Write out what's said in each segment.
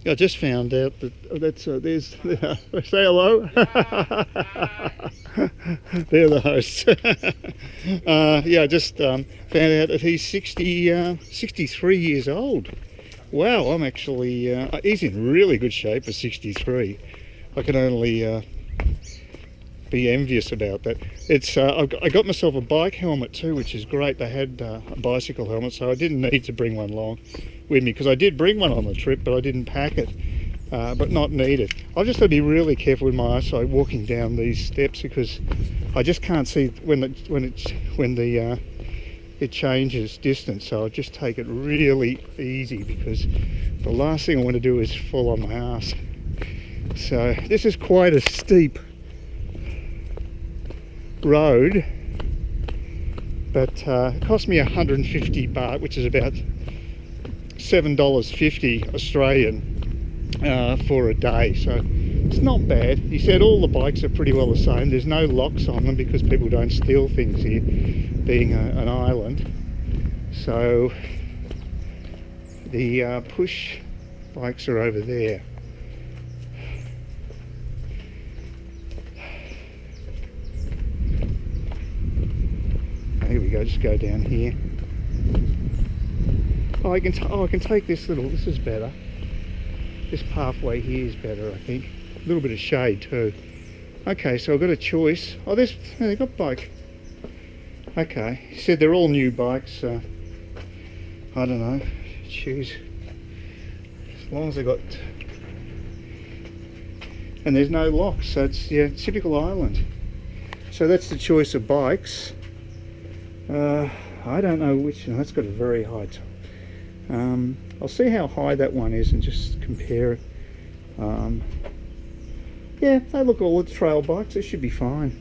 I just found out that that's there's say hello. They're the hosts. Yeah, I just found out that he's 63 years old. Wow, I'm actually he's in really good shape for 63. I can only be envious about that. It's I got myself a bike helmet too, which is great. They had a bicycle helmet, so I didn't need to bring one along with me, because I did bring one on the trip, but I didn't pack it. But not needed. I've just got to be really careful with my eyesight walking down these steps, because I just can't see when it changes distance. So I just take it really easy, because the last thing I want to do is fall on my ass. So this is quite a steep road, but it cost me 150 baht, which is about $7.50 Australian for a day, so it's not bad. He said all the bikes are pretty well the same. There's no locks on them because people don't steal things here, being an island. So the push bikes are over there. Here we go, just go down here. Oh, I can take this little, this is better. This pathway here is better, I think. A little bit of shade too. Okay, so I've got a choice. Oh, they've got bike. Okay, he said they're all new bikes, so I don't know, choose. As long as they got, and there's no locks, so it's, yeah, typical island. So that's the choice of bikes. I don't know which, no, that's got a very high top. I'll see how high that one is and just compare it. Yeah, they look all the trail bikes, they should be fine.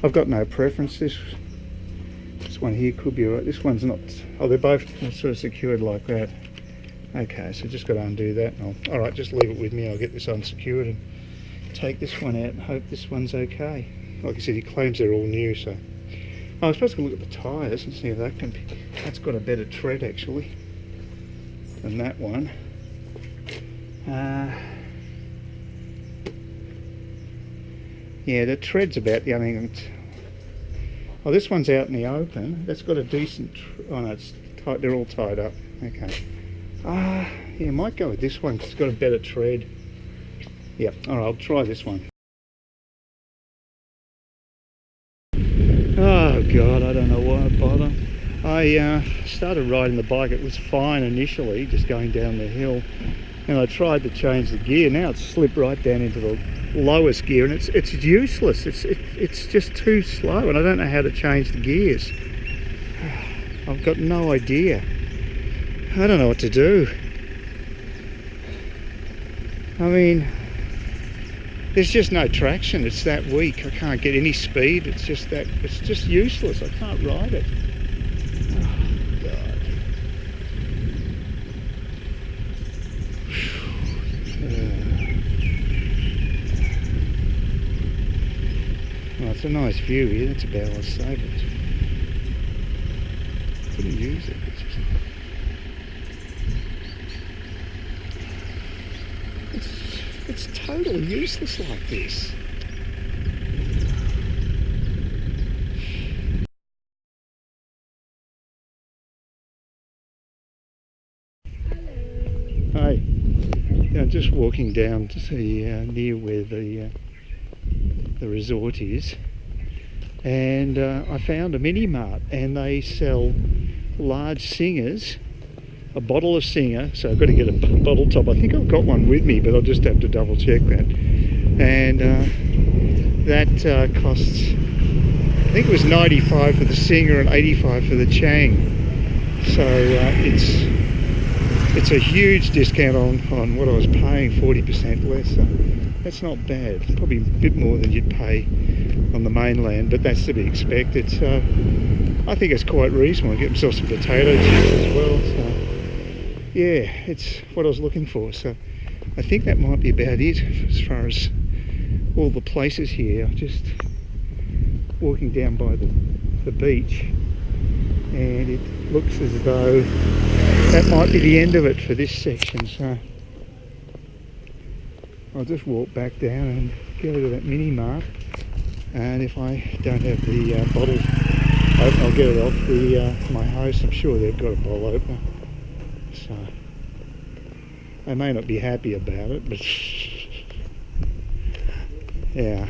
I've got no preference. This one here could be alright. This one's not. Oh, they're both sort of secured like that. Okay, so just got to undo that. Alright, just leave it with me. I'll get this unsecured and take this one out and hope this one's okay. Like I said, he claims they're all new, so. Oh, I was supposed to look at the tyres and see if that can be. That's got a better tread actually than that one. Yeah, the tread's about the only thing. Oh, this one's out in the open. That's got a decent. Oh no, it's tight. They're all tied up. Okay. Yeah, might go with this one because it's got a better tread. Yep. All right, I'll try this one. Oh God, I don't know why I bother. I started riding the bike. It was fine initially, just going down the hill, and I tried to change the gear. Now it's slipped right down into the lowest gear, and it's useless. It's just too slow, and I don't know how to change the gears. I've got no idea. I don't know what to do. I mean, there's just no traction. It's that weak. I can't get any speed. It's just useless. I can't ride it. Oh God. Oh, it's a nice view here. That's about all I say, but I couldn't use it. It's totally useless like this. Hey, yeah, I'm just walking down to see near where the resort is, and I found a mini mart, and they sell large singers. A bottle of Singer, so I've got to get a bottle top. I think I've got one with me, but I'll just have to double check that. And that costs, I think it was 95 for the Singer and 85 for the Chang. So it's a huge discount on what I was paying, 40% less. So that's not bad. It's probably a bit more than you'd pay on the mainland, but that's to be expected. So I think it's quite reasonable. I get myself some potato chips as well. So yeah, it's what I was looking for. So I think that might be about it as far as all the places here. I'm just walking down by the beach, and it looks as though that might be the end of it for this section, so I'll just walk back down and go to that mini mart, and if I don't have the bottles open, I'll get it off my host. I'm sure they've got a bottle opener, so they may not be happy about it, but yeah,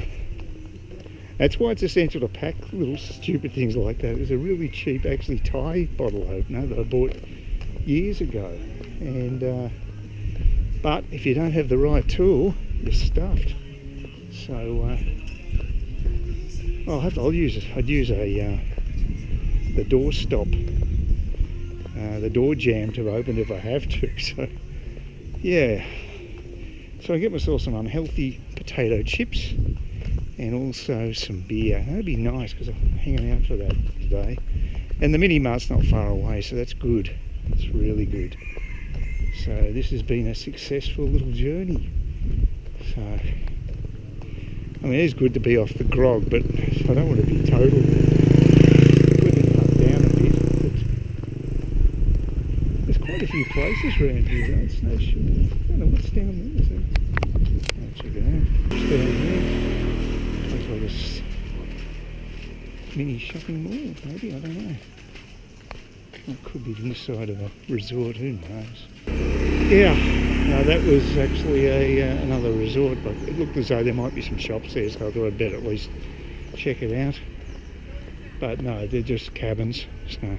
that's why it's essential to pack little stupid things like that. There's a really cheap actually Thai bottle opener that I bought years ago, and but if you don't have the right tool, you're stuffed. So I'd use the door stop, the door jamb to open if I have to. So yeah, so I get myself some unhealthy potato chips and also some beer. That'd be nice because I'm hanging out for that today. And the mini mart's not far away, so that's good. It's really good. So this has been a successful little journey. So I mean, it is good to be off the grog, but I don't want to be total. Good to cut down a bit. But there's quite a few places around here, though. It's no sure. I don't know what's down there. Is it? I'll check it out. What's down there? Looks like a mini shopping mall, maybe. I don't know. It could be inside of a resort. Who knows? Yeah. No, that was actually another resort, but it looked as though there might be some shops there, so I thought I'd better at least check it out. But no, they're just cabins, so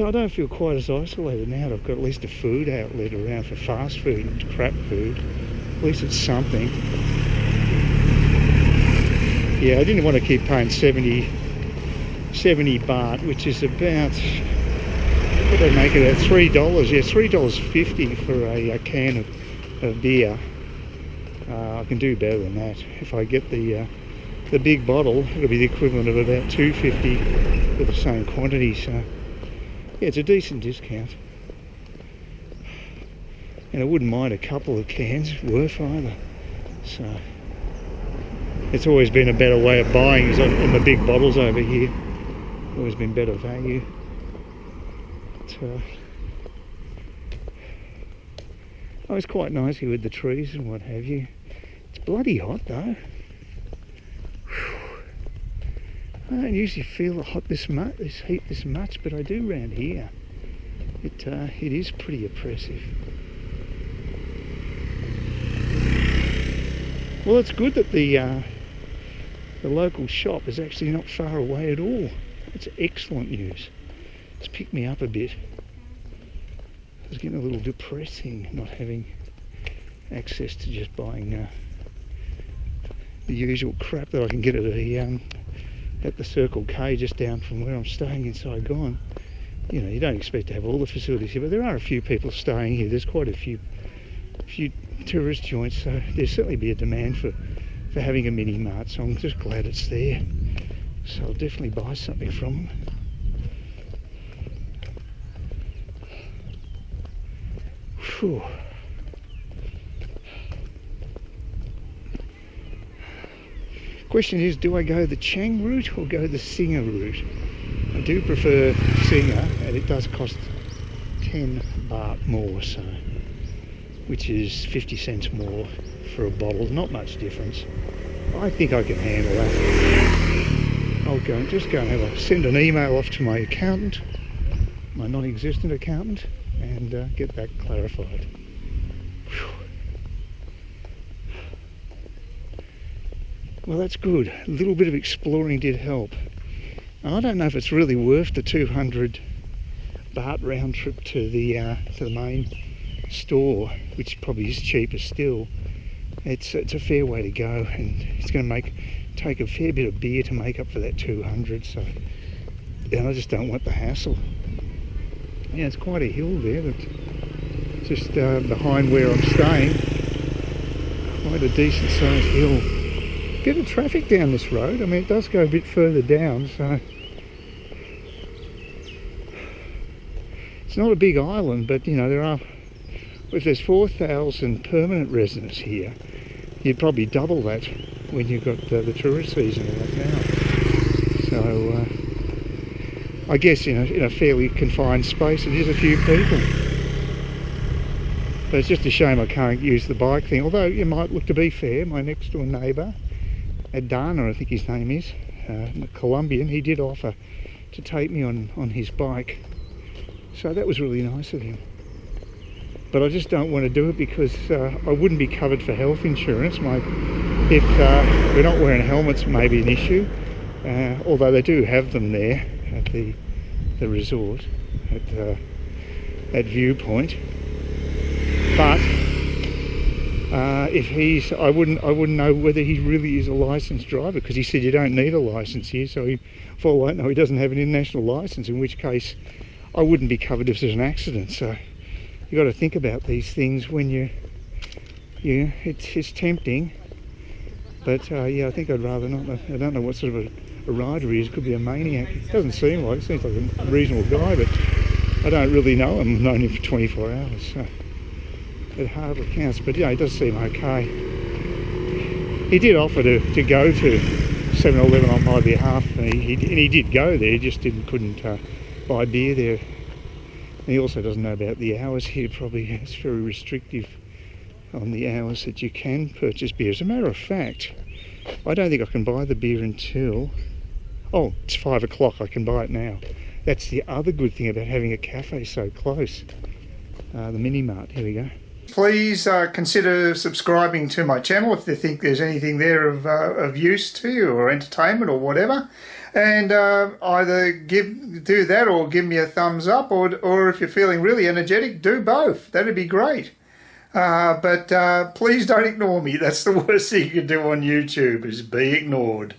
I don't feel quite as isolated now. I've got at least a food outlet around for fast food and crap food. At least it's something. Yeah, I didn't want to keep paying 70 baht, which is about, what do they make it at? $3, yeah, $3.50 for a can of beer. I can do better than that. If I get the big bottle, it'll be the equivalent of about $2.50 for the same quantity. So yeah, it's a decent discount, and I wouldn't mind a couple of cans worth either. So it's always been a better way of buying, is on the big bottles over here. Always been better value. Oh, it's quite nice here with the trees and what have you. It's bloody hot though. I don't usually feel hot this heat this much, but I do round here. It is pretty oppressive. Well, it's good that the local shop is actually not far away at all. It's excellent news. It's picked me up a bit. I was getting a little depressing not having access to just buying the usual crap that I can get at the Circle K just down from where I'm staying in Saigon. You know, you don't expect to have all the facilities here, but there are a few people staying here. There's quite a few tourist joints, so there'll certainly be a demand for having a mini mart, so I'm just glad it's there. So I'll definitely buy something from them. Whew. Question is, do I go the Chang route or go the Singer route? I do prefer Singer, and it does cost 10 baht more, so, which is 50 cents more for a bottle. Not much difference. I think I can handle that. I'll just go and send an email off to my accountant, my non-existent accountant, and get that clarified. Whew. Well, that's good. A little bit of exploring did help. I don't know if it's really worth the 200 baht round trip to the main store, which probably is cheaper still. It's a fair way to go, and it's going to take a fair bit of beer to make up for that 200. So, and I just don't want the hassle. Yeah, it's quite a hill there, that's just behind where I'm staying. Quite a decent sized hill. Bit of traffic down this road. I mean, it does go a bit further down, so it's not a big island, but you know, if there's 4,000 permanent residents here, you'd probably double that when you've got the tourist season like now. So I guess in a fairly confined space, and just a few people. So it's just a shame I can't use the bike thing. Although, you might look, to be fair, my next door neighbour, Adana, I think his name is, Colombian, he did offer to take me on his bike. So that was really nice of him. But I just don't want to do it because I wouldn't be covered for health insurance. If we're not wearing helmets, maybe an issue. Although they do have them there at the resort at Viewpoint. But if I wouldn't know whether he really is a licensed driver, because he said you don't need a license here. So for all I know, he doesn't have an international license. In which case, I wouldn't be covered if there's an accident. So you got to think about these things when it's tempting. But yeah, I think I'd rather not. I don't know what sort of a rider he is. Could be a maniac. It doesn't seem like. It seems like a reasonable guy, but I don't really know him. I've known him for 24 hours. So it hardly counts. But yeah, it does seem okay. He did offer to go to 7-Eleven on my behalf, and he did go there. He just couldn't buy beer there. And he also doesn't know about the hours here. Probably it's very restrictive on the hours that you can purchase beer. As a matter of fact, I don't think I can buy the beer until, oh, it's 5 o'clock. I can buy it now. That's the other good thing about having a cafe so close. The mini mart. Here we go. Please consider subscribing to my channel if you think there's anything there of use to you, or entertainment or whatever. And either do that or give me a thumbs up, or if you're feeling really energetic, do both. That'd be great. But please don't ignore me. That's the worst thing you can do on YouTube, is be ignored.